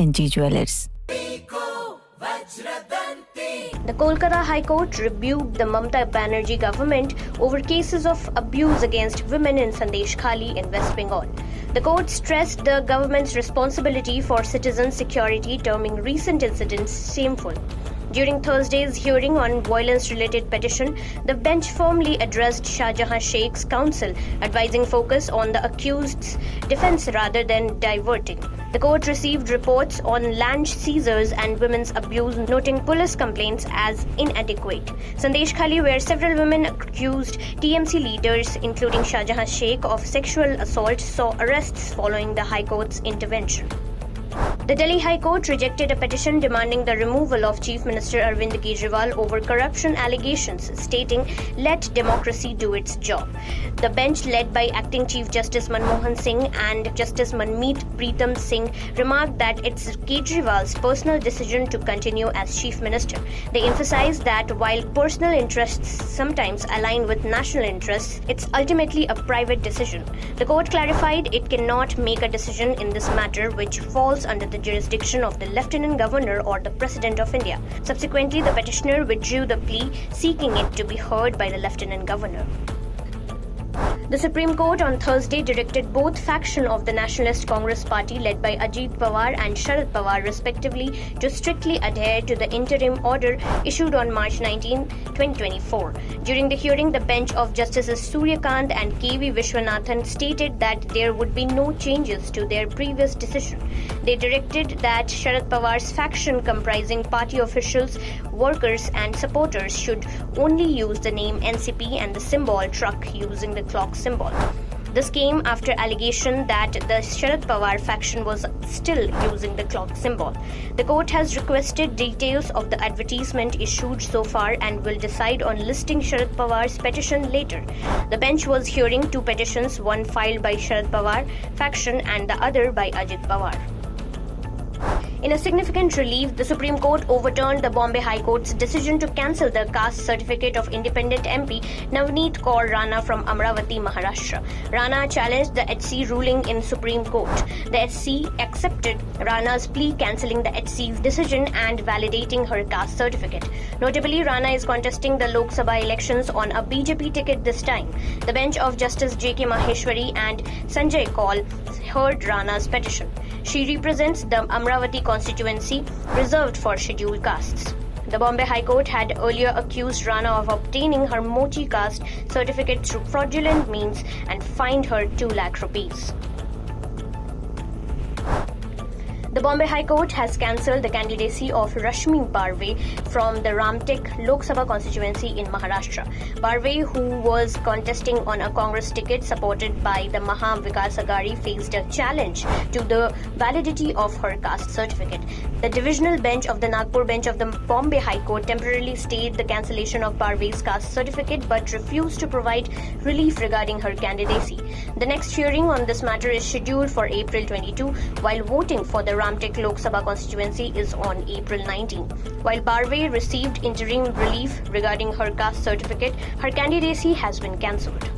PNG Jewelers. The Kolkata High Court rebuked the Mamata Banerjee government over cases of abuse against women in Sandesh Khali in West Bengal. The court stressed the government's responsibility for citizen security, terming recent incidents shameful. During Thursday's hearing on violence-related petition, the bench firmly addressed Shah Jahan Sheikh's counsel, advising focus on the accused's defense rather than diverting. The court received reports on land seizures and women's abuse, noting police complaints as inadequate. Sandesh Khali, where several women accused TMC leaders, including Shah Jahan Sheikh, of sexual assault, saw arrests following the High Court's intervention. The Delhi High Court rejected a petition demanding the removal of Chief Minister Arvind Kejriwal over corruption allegations, stating, "Let democracy do its job." The bench, led by Acting Chief Justice Manmohan Singh and Justice Manmeet Retam Singh, remarked that it's Kejriwal's personal decision to continue as Chief Minister. They emphasized that while personal interests sometimes align with national interests, it's ultimately a private decision. The court clarified it cannot make a decision in this matter which falls under the jurisdiction of the Lieutenant Governor or the President of India. Subsequently, the petitioner withdrew the plea, seeking it to be heard by the Lieutenant Governor. The Supreme Court on Thursday directed both factions of the Nationalist Congress Party, led by Ajit Pawar and Sharad Pawar respectively, to strictly adhere to the interim order issued on March 19, 2024. During the hearing, the bench of Justices Suryakant and KV Vishwanathan stated that there would be no changes to their previous decision. They directed that Sharad Pawar's faction, comprising party officials, workers and supporters, should only use the name NCP and the symbol truck using the clock symbol. This came after allegation that the Sharad Pawar faction was still using the clock symbol. The court has requested details of the advertisement issued so far and will decide on listing Sharad Pawar's petition later. The bench was hearing two petitions, one filed by Sharad Pawar faction and the other by Ajit Pawar. In a significant relief, the Supreme Court overturned the Bombay High Court's decision to cancel the caste certificate of independent MP Navneet Kaur Rana from Amravati, Maharashtra. Rana challenged the HC ruling in Supreme Court. The HC accepted Rana's plea, cancelling the HC's decision and validating her caste certificate. Notably, Rana is contesting the Lok Sabha elections on a BJP ticket this time. The bench of Justice J.K. Maheshwari and Sanjay Kaul heard Rana's petition. She represents the Amravati constituency reserved for scheduled castes. The Bombay High Court had earlier accused Rana of obtaining her Mochi caste certificate through fraudulent means and fined her 2 lakh rupees. The Bombay High Court has cancelled the candidacy of Rashmi Barve from the Ramtek Lok Sabha constituency in Maharashtra. Barve, who was contesting on a Congress ticket supported by the Maha Vikas Aghadi, faced a challenge to the validity of her caste certificate. The divisional bench of the Nagpur bench of the Bombay High Court temporarily stayed the cancellation of Barve's caste certificate but refused to provide relief regarding her candidacy. The next hearing on this matter is scheduled for April 22, while voting for the Ramtek Lok Sabha constituency is on April 19. While Barve received interim relief regarding her caste certificate, her candidacy has been cancelled.